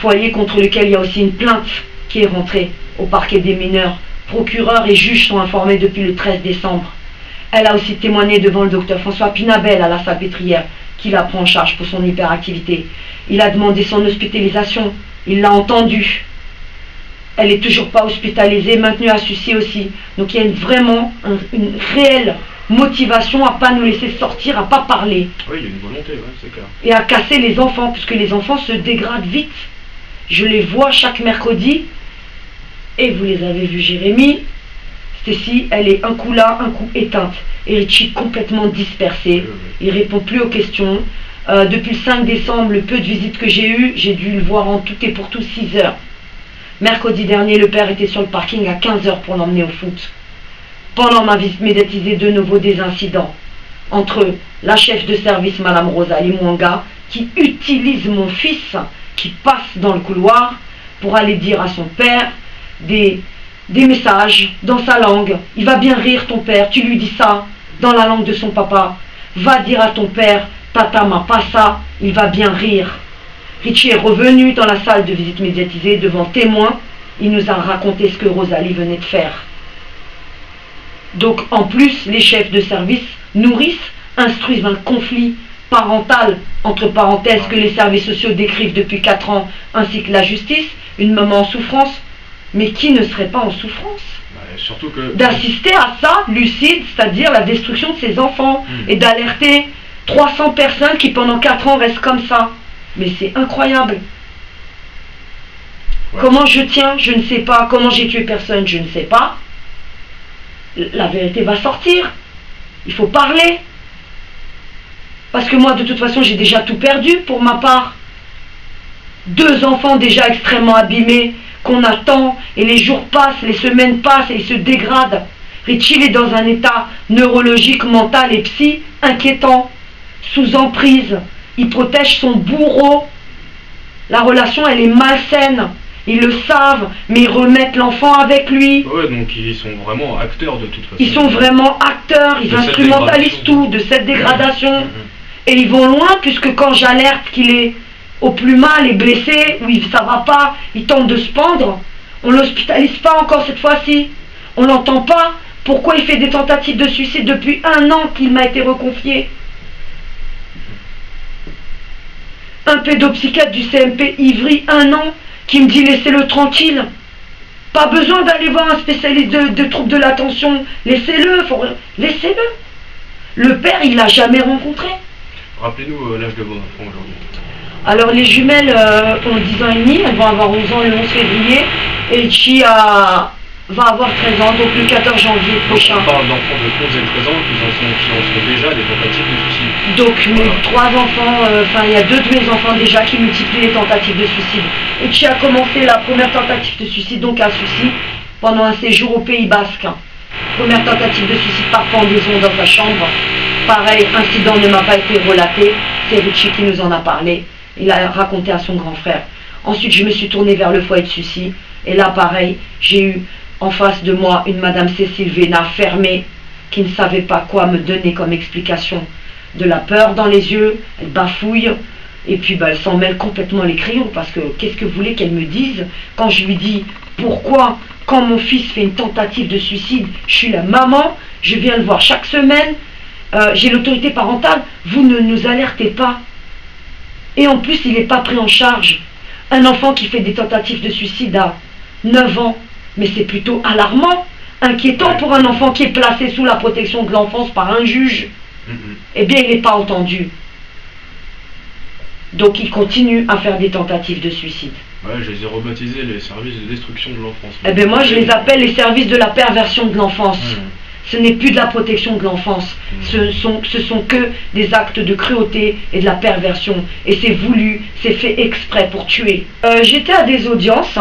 Foyer contre lequel il y a aussi une plainte qui est rentrée au parquet des mineurs. Procureur et juge sont informés depuis le 13 décembre. Elle a aussi témoigné devant le docteur François Pinabel à la Salpêtrière qui la prend en charge pour son hyperactivité. Il a demandé son hospitalisation. Il l'a entendu. Elle n'est toujours pas hospitalisée, maintenue à Sucy aussi. Donc il y a vraiment une réelle motivation à pas nous laisser sortir, à pas parler. Oui, il y a une volonté, ouais, c'est clair. Et à casser les enfants, puisque les enfants se dégradent vite. Je les vois chaque mercredi, et vous les avez vus, Jérémy. Stacy, elle est un coup là, un coup éteinte. Et Richie complètement dispersé. Il répond plus aux questions. Depuis le 5 décembre, le peu de visites que j'ai eues, j'ai dû le voir en tout et pour tout 6 heures. Mercredi dernier, le père était sur le parking à 15 heures pour l'emmener au foot. Pendant ma visite médiatisée, de nouveau des incidents. Entre la chef de service, Madame Rosalie Mwanga, qui utilise mon fils, qui passe dans le couloir pour aller dire à son père des messages dans sa langue. Il va bien rire ton père, tu lui dis ça dans la langue de son papa. Va dire à ton père, tata m'a pas ça, il va bien rire. Richie est revenu dans la salle de visite médiatisée devant témoins. Il nous a raconté ce que Rosalie venait de faire. Donc en plus, les chefs de service nourrissent, instruisent un conflit parental, entre parenthèses, que les services sociaux décrivent depuis 4 ans, ainsi que la justice, une maman en souffrance. Mais qui ne serait pas en souffrance surtout que d'assister à ça, lucide, c'est-à-dire la destruction de ses enfants, et d'alerter 300 personnes qui pendant 4 ans restent comme ça. Mais c'est incroyable. Ouais. Comment je tiens, je ne sais pas. Comment j'ai tué personne, je ne sais pas. La vérité va sortir. Il faut parler. Parce que moi, de toute façon, j'ai déjà tout perdu pour ma part. 2 enfants déjà extrêmement abîmés, qu'on attend, et les jours passent, les semaines passent, et ils se dégradent. Richie est dans un état neurologique, mental et psy inquiétant, sous emprise. Il protège son bourreau. La relation, elle est malsaine. Ils le savent, mais ils remettent l'enfant avec lui. Ouais, donc ils sont vraiment acteurs de toute façon. Ils sont vraiment acteurs, ils instrumentalisent tout de cette dégradation. Et ils vont loin, puisque quand j'alerte qu'il est au plus mal et blessé, ou ça va pas, il tente de se pendre, on l'hospitalise pas encore cette fois-ci. On l'entend pas. Pourquoi il fait des tentatives de suicide depuis 1 an qu'il m'a été reconfié? Un pédopsychiatre du CMP Ivry, 1 an, qui me dit laissez-le tranquille. Pas besoin d'aller voir un spécialiste de troubles de l'attention. Laissez-le, laissez-le. Le père, il l'a jamais rencontré. Rappelez-nous l'âge de vos enfants aujourd'hui. Alors les jumelles ont 10 ans et demi, elles vont avoir 11 ans le 11 février. Et Chi va avoir 13 ans, donc le 14 janvier prochain. On parle d'enfants de 11 et 13 ans qui en sont déjà des tentatives de suicide. Donc mes 3 enfants, il y a 2 de mes enfants déjà qui multiplient les tentatives de suicide. Et Chi a commencé la première tentative de suicide, donc à Soucy, pendant un séjour au Pays Basque. Première tentative de suicide par pendaison dans sa chambre. Pareil, incident ne m'a pas été relaté, c'est Richie qui nous en a parlé. Il a raconté à son grand frère. Ensuite, je me suis tournée vers le foyer de Soucy. Et là, pareil, j'ai eu en face de moi une Madame Cécile Vénat fermée, qui ne savait pas quoi me donner comme explication. De la peur dans les yeux, elle bafouille, et puis elle s'en mêle complètement les crayons, parce que qu'est-ce que vous voulez qu'elle me dise quand je lui dis pourquoi, quand mon fils fait une tentative de suicide, je suis la maman, je viens le voir chaque semaine, j'ai l'autorité parentale, vous ne nous alertez pas. Et en plus, il n'est pas pris en charge. Un enfant qui fait des tentatives de suicide à 9 ans, mais c'est plutôt alarmant, inquiétant pour un enfant qui est placé sous la protection de l'enfance par un juge. Eh bien, il n'est pas entendu. Donc, il continue à faire des tentatives de suicide. Ouais, je les ai rebaptisés les services de destruction de l'enfance. Eh bien, moi, je les appelle les services de la perversion de l'enfance. Ce n'est plus de la protection de l'enfance. Ce sont que des actes de cruauté et de la perversion. Et c'est voulu, c'est fait exprès pour tuer. J'étais à des audiences,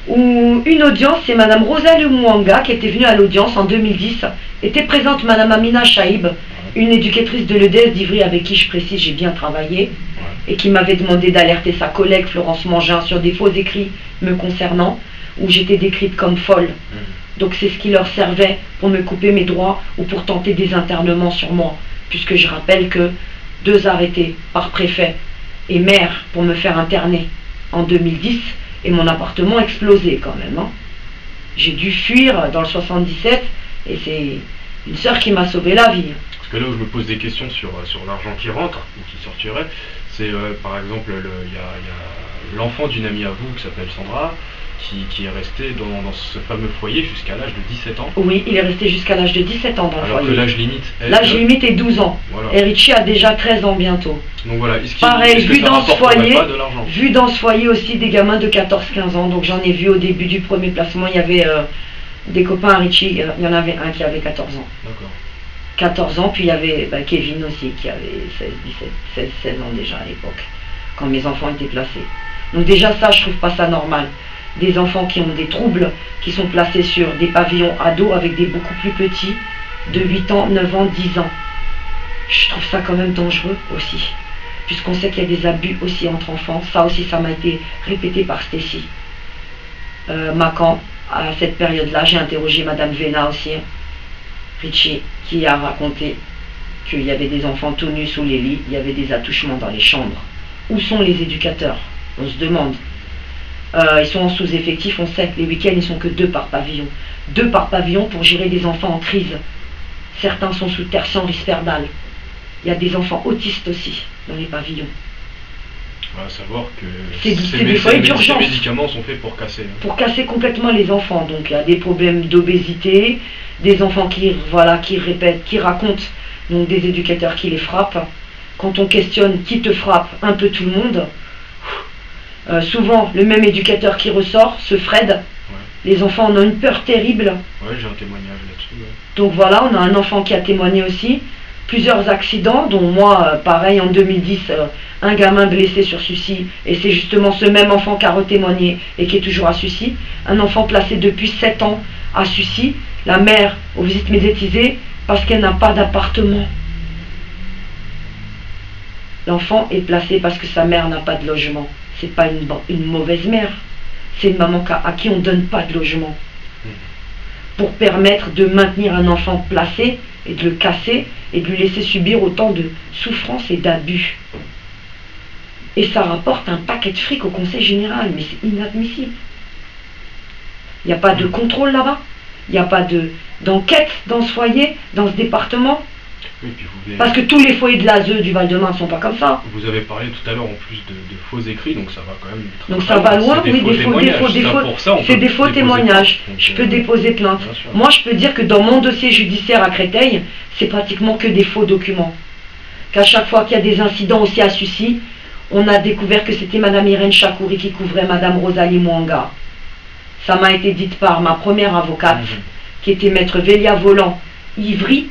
où une audience, c'est Madame Rosalie Mwanga, qui était venue à l'audience en 2010. Était présente Madame Amina Chaïb, une éducatrice de l'EDS d'Ivry avec qui, je précise, j'ai bien travaillé, et qui m'avait demandé d'alerter sa collègue Florence Mangin sur des faux écrits me concernant, où j'étais décrite comme folle. Donc c'est ce qui leur servait pour me couper mes droits ou pour tenter des internements sur moi, puisque je rappelle que 2 arrêtés par préfet et maire pour me faire interner en 2010, et mon appartement explosé quand même. J'ai dû fuir dans le 77, et c'est une sœur qui m'a sauvé la vie. Parce que là où je me pose des questions sur l'argent qui rentre, ou qui sortirait, c'est par exemple, il y a l'enfant d'une amie à vous qui s'appelle Sandra, qui est resté dans ce fameux foyer jusqu'à l'âge de 17 ans. Oui, il est resté jusqu'à l'âge de 17 ans dans le Alors foyer. que l'âge limite est... L'âge limite est 12 ans. Voilà. Et Richie a déjà 13 ans bientôt. Donc voilà, Pareil, est-ce que ça rapporterait pas de l'argent? vu dans ce foyer aussi des gamins de 14-15 ans. Donc j'en ai vu au début du premier placement, il y avait des copains à Richie, il y en avait un qui avait 14 ans. D'accord. 14 ans, puis il y avait Kevin aussi qui avait 16 ans déjà à l'époque, quand mes enfants étaient placés. Donc déjà ça, je trouve pas ça normal. Des enfants qui ont des troubles, qui sont placés sur des pavillons ados avec des beaucoup plus petits, de 8 ans, 9 ans, 10 ans. Je trouve ça quand même dangereux aussi, puisqu'on sait qu'il y a des abus aussi entre enfants. Ça aussi, ça m'a été répété par Stacy Macan. À cette période-là, j'ai interrogé Madame Vena aussi, Richie, qui a raconté qu'il y avait des enfants tout nus sous les lits, il y avait des attouchements dans les chambres. Où sont les éducateurs? On se demande. Ils sont en sous-effectif, on sait que les week-ends, ils sont que 2 par pavillon. 2 par pavillon pour gérer des enfants en crise. Certains sont sous tertian risperdal. Il y a des enfants autistes aussi dans les pavillons. On va savoir que c'est des foyers d'urgence. Ces médicaments sont faits pour casser. Pour casser complètement les enfants. Donc il y a des problèmes d'obésité, des enfants qui répètent, qui racontent, donc des éducateurs qui les frappent. Quand on questionne qui te frappe, un peu tout le monde. Souvent, le même éducateur qui ressort, ce Fred, ouais. Les enfants en ont une peur terrible. Ouais, j'ai un témoignage là-dessus. Ouais. Donc voilà, on a un enfant qui a témoigné aussi. Plusieurs accidents, dont moi, pareil, en 2010, un gamin blessé sur Sucy, et c'est justement ce même enfant qui a retémoigné et qui est toujours à Sucy. Un enfant placé depuis 7 ans à Sucy, la mère aux visites médiatisées, parce qu'elle n'a pas d'appartement. L'enfant est placé parce que sa mère n'a pas de logement. C'est pas une mauvaise mère, c'est une maman à qui on ne donne pas de logement. Pour permettre de maintenir un enfant placé et de le casser et de lui laisser subir autant de souffrance et d'abus. Et ça rapporte un paquet de fric au conseil général, mais c'est inadmissible. Il n'y a pas de contrôle là-bas, il n'y a pas d'enquête dans ce foyer, dans ce département. Oui, parce que tous les foyers de l'ASE du Val-de-Marne ne sont pas comme ça. Vous avez parlé tout à l'heure en plus de faux écrits, donc ça va quand même... Donc ça va loin, oui, c'est des faux témoignages. Je peux déposer plainte. Moi, je peux dire que dans mon dossier judiciaire à Créteil, c'est pratiquement que des faux documents. Qu'à chaque fois qu'il y a des incidents aussi à Sucy, on a découvert que c'était Madame Irène Chakouri qui couvrait Madame Rosalie Mwanga. Ça m'a été dit par ma première avocate, qui était maître Vélia Volant Ivry,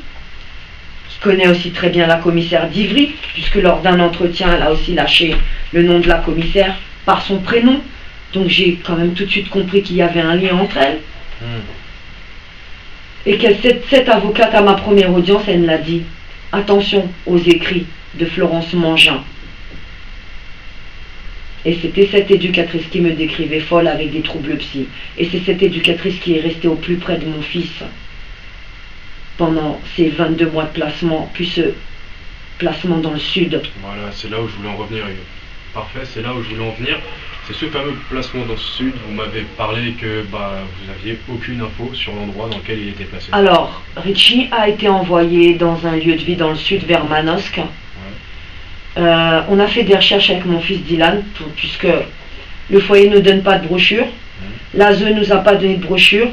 connaît aussi très bien la commissaire d'Ivry, puisque lors d'un entretien, elle a aussi lâché le nom de la commissaire par son prénom. Donc j'ai quand même tout de suite compris qu'il y avait un lien entre elles. Et que cette avocate, à ma première audience, elle me l'a dit. Attention aux écrits de Florence Mangin. Et c'était cette éducatrice qui me décrivait folle avec des troubles psy. Et c'est cette éducatrice qui est restée au plus près de mon fils pendant ces 22 mois de placement, puis ce placement dans le sud. Voilà, c'est là où je voulais en revenir. Parfait, c'est là où je voulais en venir. C'est ce fameux placement dans le sud. Vous m'avez parlé que vous n'aviez aucune info sur l'endroit dans lequel il était placé. Alors, Richie a été envoyé dans un lieu de vie dans le sud, vers Manosque. Ouais. On a fait des recherches avec mon fils Dylan, puisque le foyer ne donne pas de brochure. L'ASE ne nous a pas donné de brochure.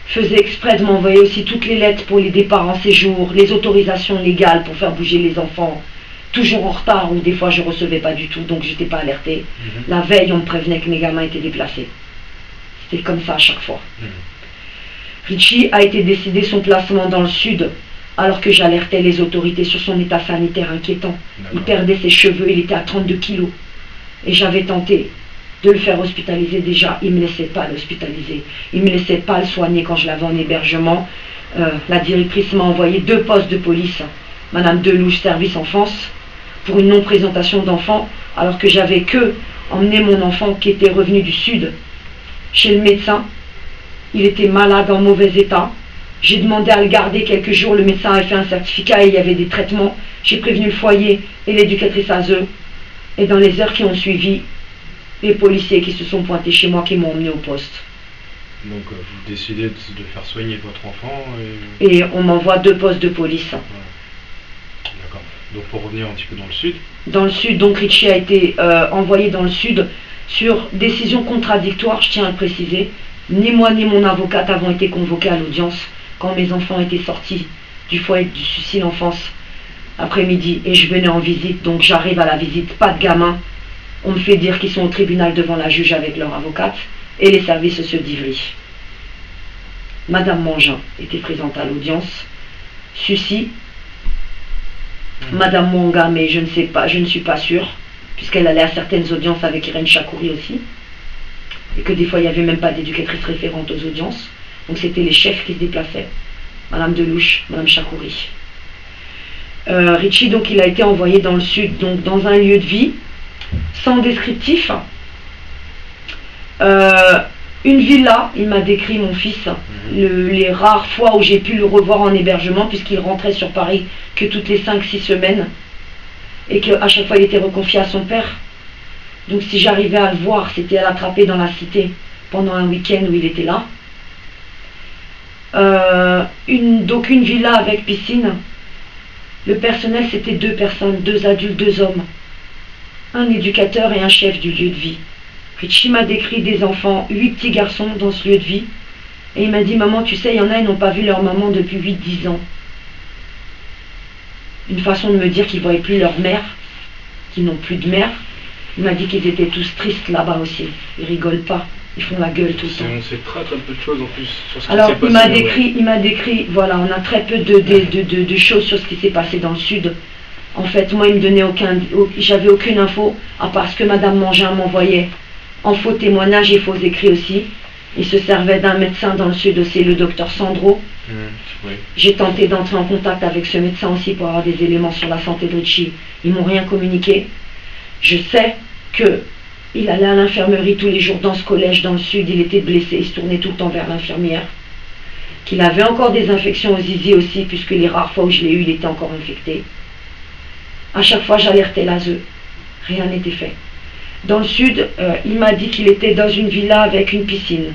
Faisait exprès de m'envoyer aussi toutes les lettres pour les départs en séjour, les autorisations légales pour faire bouger les enfants, toujours en retard, ou des fois je ne recevais pas du tout, donc je n'étais pas alertée. La veille, on me prévenait que mes gamins étaient déplacés. C'était comme ça à chaque fois. Richie a été décidé son placement dans le sud, alors que j'alertais les autorités sur son état sanitaire inquiétant. Il perdait ses cheveux, il était à 32 kilos. Et j'avais tenté de le faire hospitaliser déjà, il ne me laissait pas l'hospitaliser. Il ne me laissait pas le soigner quand je l'avais en hébergement. La directrice m'a envoyé 2 postes de police, Madame Delouche, service enfance, pour une non-présentation d'enfant, alors que j'avais que emmené mon enfant qui était revenu du sud chez le médecin. Il était malade, en mauvais état. J'ai demandé à le garder quelques jours, le médecin avait fait un certificat et il y avait des traitements. J'ai prévenu le foyer et l'éducatrice ASE. Et dans les heures qui ont suivi, les policiers qui se sont pointés chez moi, qui m'ont emmené au poste. Donc vous décidez de faire soigner votre enfant et on m'envoie 2 postes de police. Ouais. D'accord. Donc pour revenir un petit peu dans le sud. Dans le sud, donc Richie a été envoyé dans le sud sur décision contradictoire, je tiens à le préciser. Ni moi ni mon avocate avons été convoqués à l'audience quand mes enfants étaient sortis du foyer du suicide d'enfance après-midi et je venais en visite, donc j'arrive à la visite, pas de gamin. On me fait dire qu'ils sont au tribunal devant la juge avec leur avocate et les services sociaux d'Ivry. Madame Mangin était présente à l'audience. Sucy, Madame Mwanga, mais je ne sais pas, je ne suis pas sûre, puisqu'elle allait à certaines audiences avec Irène Chakouri aussi, et que des fois il n'y avait même pas d'éducatrice référente aux audiences, donc c'était les chefs qui se déplaçaient, Madame Delouche, Madame Chakouri. Richie, donc il a été envoyé dans le sud, donc dans un lieu de vie, sans descriptif, une villa, il m'a décrit mon fils, les rares fois où j'ai pu le revoir en hébergement, puisqu'il rentrait sur Paris que toutes les 5-6 semaines, et qu'à chaque fois il était reconfié à son père. Donc si j'arrivais à le voir, c'était à l'attraper dans la cité, pendant un week-end où il était là. Donc une villa avec piscine. Le personnel, c'était 2 personnes, 2 adultes, 2 hommes. Un éducateur et un chef du lieu de vie. Richie m'a décrit des enfants, 8 petits garçons dans ce lieu de vie. Et il m'a dit, maman, tu sais, il y en a, ils n'ont pas vu leur maman depuis 8-10 ans. Une façon de me dire qu'ils ne voyaient plus leur mère, qu'ils n'ont plus de mère. Il m'a dit qu'ils étaient tous tristes là-bas aussi. Ils rigolent pas, ils font la gueule tout le temps. On sait très peu de choses en plus sur ce qui Alors, s'est passé. il m'a décrit, voilà, on a très peu de choses sur ce qui s'est passé dans le sud. En fait, moi, il me donnait j'avais aucune info, à part ce que Madame Mangin m'envoyait en faux témoignages et faux écrits aussi. Il se servait d'un médecin dans le sud aussi, le docteur Sandro. Oui. J'ai tenté d'entrer en contact avec ce médecin aussi pour avoir des éléments sur la santé de Richie. Ils m'ont rien communiqué. Je sais qu'il allait à l'infirmerie tous les jours dans ce collège dans le sud, il était blessé, il se tournait tout le temps vers l'infirmière. Qu'il avait encore des infections aux zizi aussi, puisque les rares fois où je l'ai eu, il était encore infecté. À chaque fois, j'alertais l'ASE. Rien n'était fait. Dans le sud, il m'a dit qu'il était dans une villa avec une piscine,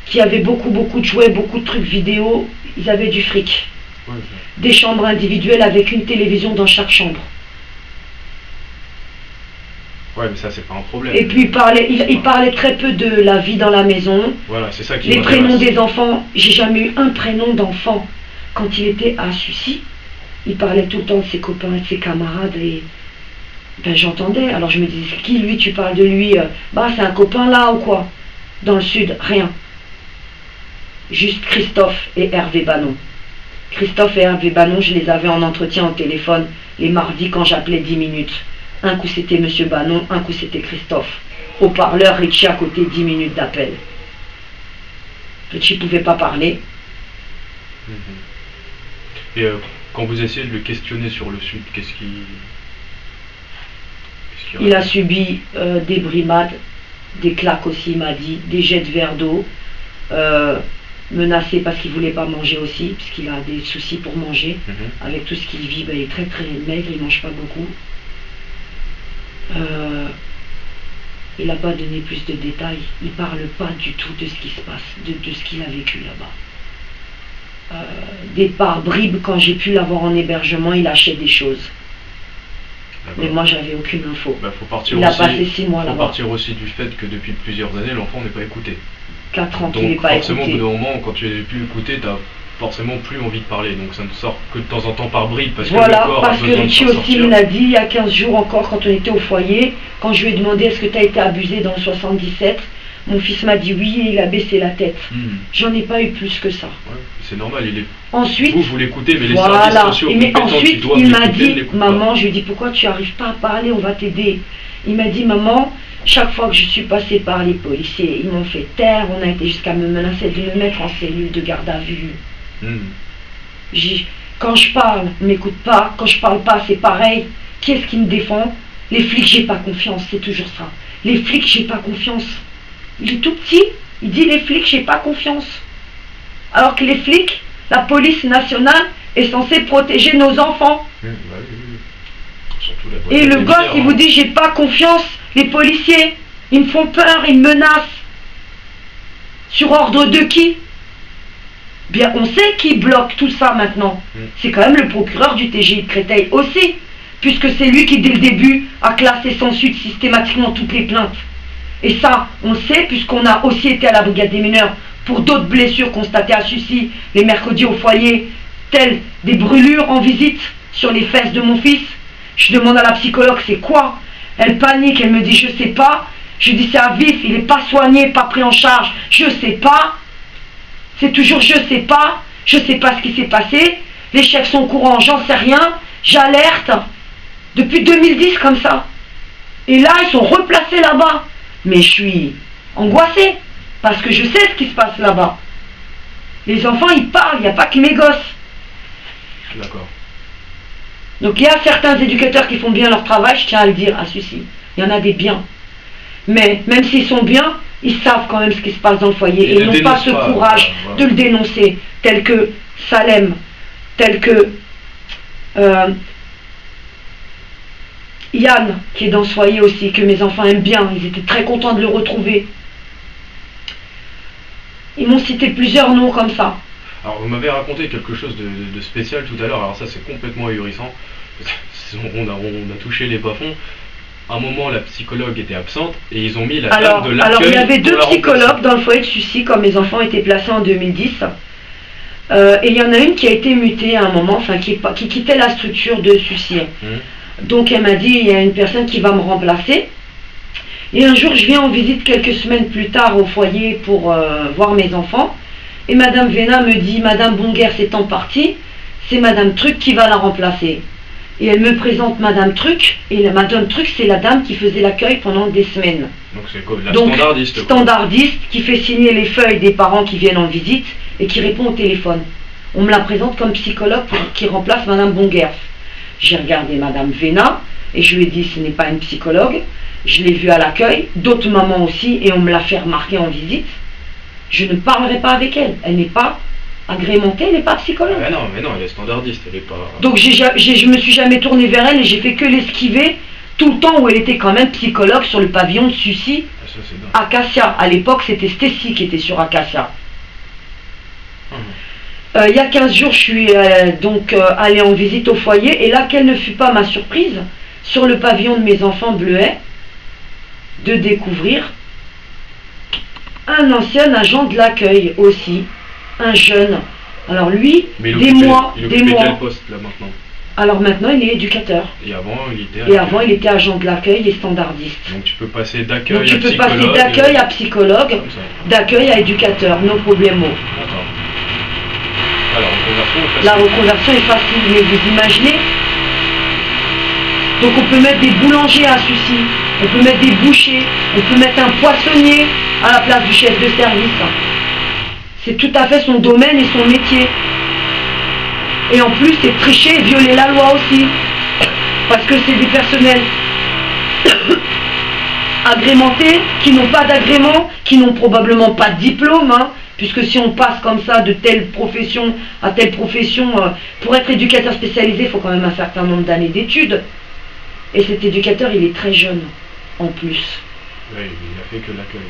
qui avait beaucoup de jouets, beaucoup de trucs vidéo. Ils avaient du fric. Ouais. Des chambres individuelles avec une télévision dans chaque chambre. Ouais, mais ça, c'est pas un problème. Et puis il parlait très peu de la vie dans la maison. Voilà, c'est ça qui Les m'intéresse. prénoms des enfants, j'ai jamais eu un prénom d'enfant. Quand il était à Sucy, il parlait tout le temps de ses copains et de ses camarades et ben, j'entendais. Alors je me disais, qui lui, tu parles de lui bah c'est un copain là ou quoi? Dans le sud, rien. Juste Christophe et Hervé Bannon. Christophe et Hervé Bannon, je les avais en entretien au téléphone les mardis quand j'appelais 10 minutes. Un coup c'était Monsieur Bannon, un coup c'était Christophe. Au parleur, Richie à côté, 10 minutes d'appel. Richie ne pouvait pas parler. Et quand vous essayez de le questionner sur le sud, qu'est-ce qu'il Il a subi des brimades, des claques aussi, il m'a dit, des jets de verre d'eau, menacé parce qu'il ne voulait pas manger aussi, puisqu'il a des soucis pour manger. Avec tout ce qu'il vit, ben, il est très très maigre, il ne mange pas beaucoup. Il n'a pas donné plus de détails, il ne parle pas du tout de ce qui se passe, de ce qu'il a vécu là-bas. Des par bribes, quand j'ai pu l'avoir en hébergement, il lâchait des choses. Mais moi, j'avais aucune info. Bah, il a passé 6 mois là-bas. Il faut partir aussi du fait que depuis plusieurs années, l'enfant n'est pas écouté. 4 ans qu'il Donc n'est pas forcément, écouté. au bout d'un moment, quand tu n'es plus écouté, tu n'as forcément plus envie de parler. Donc ça ne sort que de temps en temps par bribes. Parce Voilà, que le corps parce a que besoin de Richie s'en aussi sortir. me l'a dit il y a 15 jours encore quand on était au foyer, quand je lui ai demandé est-ce que tu as été abusé dans le 77, mon fils m'a dit oui et il a baissé la tête. J'en ai pas eu plus que ça. Ouais, c'est normal, il est... Ensuite, vous l'écoutez, mais les voilà. services sociaux Mais compétents qui ensuite, doivent il m'a l'écouter ne dit, l'écoutent pas. maman, je lui ai dit pourquoi tu n'arrives pas à parler, on va t'aider. Il m'a dit, maman, chaque fois que je suis passée par les policiers, ils m'ont fait taire, on a été jusqu'à me menacer de me mettre en cellule de garde à vue. Quand je parle, on m'écoute pas, quand je parle pas, c'est pareil. Qui est-ce qui me défend? Les flics, j'ai pas confiance, c'est toujours ça. Les flics, j'ai pas confiance. Il est tout petit, il dit les flics, j'ai pas confiance. Alors que les flics, la police nationale est censée protéger nos enfants. Surtout la Et le police gosse, militaire, il vous dit j'ai pas confiance, les policiers, ils me font peur, ils me menacent. Sur ordre de qui? Bien, on sait qui bloque tout ça maintenant. C'est quand même le procureur du TGI de Créteil aussi, puisque c'est lui qui dès le début a classé sans suite systématiquement toutes les plaintes. Et ça, on le sait, puisqu'on a aussi été à la brigade des mineurs pour d'autres blessures constatées à Sucy les mercredis au foyer, telles des brûlures en visite sur les fesses de mon fils. Je demande à la psychologue c'est quoi. Elle panique, elle me dit je sais pas. Je dis c'est à vif, il n'est pas soigné, pas pris en charge, je sais pas. C'est toujours je sais pas ce qui s'est passé. Les chefs sont au courant, j'en sais rien, j'alerte. Depuis 2010 comme ça. Et là, ils sont replacés là-bas. Mais je suis angoissée, parce que je sais ce qui se passe là-bas. Les enfants, ils parlent, il n'y a pas que mes gosses. D'accord. Donc il y a certains éducateurs qui font bien leur travail, je tiens à le dire, à celui-ci. Il y en a des biens. Mais même s'ils sont bien, ils savent quand même ce qui se passe dans le foyer. Et ils n'ont pas ce courage de le dénoncer, tel que Salem, tel que Yann, qui est dans ce foyer aussi, que mes enfants aiment bien. Ils étaient très contents de le retrouver. Ils m'ont cité plusieurs noms comme ça. Alors vous m'avez raconté quelque chose de spécial tout à l'heure, alors ça c'est complètement ahurissant. On a touché les bas-fonds. À un moment, la psychologue était absente et ils ont mis la dame de l'accueil. Alors il y avait deux psychologues dans le foyer de Sucy quand mes enfants étaient placés en 2010. Et il y en a une qui a été mutée à un moment, enfin qui quittait la structure de Sucy. Donc elle m'a dit, il y a une personne qui va me remplacer. Et un jour, je viens en visite quelques semaines plus tard au foyer pour voir mes enfants. Et Madame Véna me dit, Madame Bonguer s'étant partie, c'est Madame Truc qui va la remplacer. Et elle me présente Madame Truc, et Madame Truc, c'est la dame qui faisait l'accueil pendant des semaines. Donc c'est quoi, la standardiste? Standardiste, qui fait signer les feuilles des parents qui viennent en visite et qui répond au téléphone. On me la présente comme psychologue qui remplace Madame Bonguer. J'ai regardé Madame Véna, et je lui ai dit, ce n'est pas une psychologue. Je l'ai vue à l'accueil, d'autres mamans aussi, et on me l'a fait remarquer en visite. Je ne parlerai pas avec elle. Elle n'est pas agrémentée, elle n'est pas psychologue. Ah non, mais non, elle est standardiste, elle n'est pas... Donc je me suis jamais tournée vers elle et j'ai fait que l'esquiver tout le temps où elle était quand même psychologue sur le pavillon de Sucy, Acacia. À l'époque, c'était Stécie qui était sur Acacia. Il y a 15 jours, je suis donc allée en visite au foyer et là, quelle ne fut pas ma surprise, sur le pavillon de mes enfants bleuets, de découvrir un ancien agent de l'accueil aussi, un jeune. Alors lui, mais des mois. Quel poste là maintenant? Alors maintenant il est éducateur. Et avant il était agent de l'accueil et standardiste. Donc tu peux passer d'accueil à psychologue. Tu peux passer d'accueil à psychologue, d'accueil à éducateur, no problemo. D'accord. La reconversion est facile, mais vous imaginez? Donc on peut mettre des boulangers à Sucy, on peut mettre des bouchers, on peut mettre un poissonnier à la place du chef de service. C'est tout à fait son domaine et son métier. Et en plus, c'est tricher et violer la loi aussi. Parce que c'est des personnels agrémentés, qui n'ont pas d'agrément, qui n'ont probablement pas de diplôme, hein, puisque si on passe comme ça de telle profession à telle profession, pour être éducateur spécialisé, il faut quand même un certain nombre d'années d'études. Et cet éducateur, il est très jeune, en plus. Oui, il a fait que l'accueil.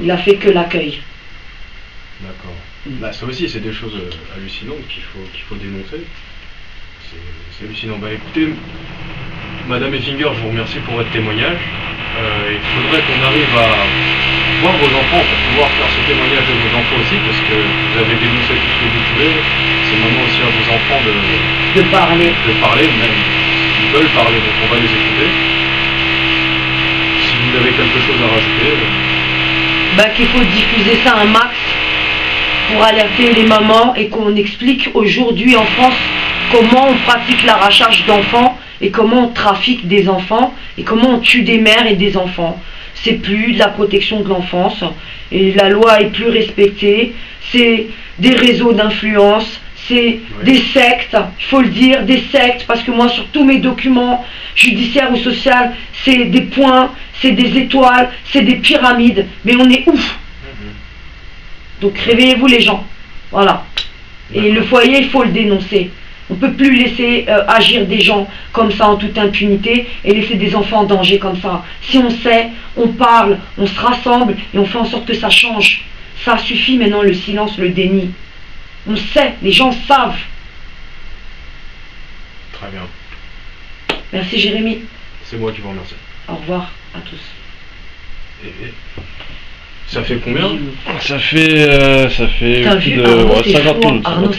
Il a fait que l'accueil. D'accord. Bah, ça aussi, c'est des choses hallucinantes qu'il faut dénoncer. C'est hallucinant. Bah écoutez, Madame Effinger, je vous remercie pour votre témoignage. Il faudrait qu'on arrive à voir vos enfants pour pouvoir faire ce témoignage de vos enfants aussi, parce que vous avez dénoncé tout ce que vous pouvez. C'est maintenant aussi à vos enfants de parler, même s'ils veulent parler, donc on va les écouter. Si vous avez quelque chose à rajouter. Bah, qu'il faut diffuser ça un max pour alerter les mamans et qu'on explique aujourd'hui en France comment on pratique l'arrachage d'enfants et comment on trafique des enfants et comment on tue des mères et des enfants. C'est plus de la protection de l'enfance et la loi est plus respectée, c'est des réseaux d'influence, c'est des sectes, il faut le dire, des sectes, parce que moi sur tous mes documents judiciaires ou sociaux, c'est des points, c'est des étoiles, c'est des pyramides, mais on est ouf. Donc réveillez-vous les gens, voilà. Et le foyer, il faut le dénoncer. On ne peut plus laisser agir des gens comme ça en toute impunité et laisser des enfants en danger comme ça. Si on sait, on parle, on se rassemble et on fait en sorte que ça change. Ça suffit maintenant le silence, le déni. On sait, les gens savent. Très bien. Merci Jérémy. C'est moi qui vous remercie. Au revoir à tous. Et ça fait combien? Ça fait T'as plus vu, de Arnaud, t'es 50 fou, hein. minutes. Arnaud,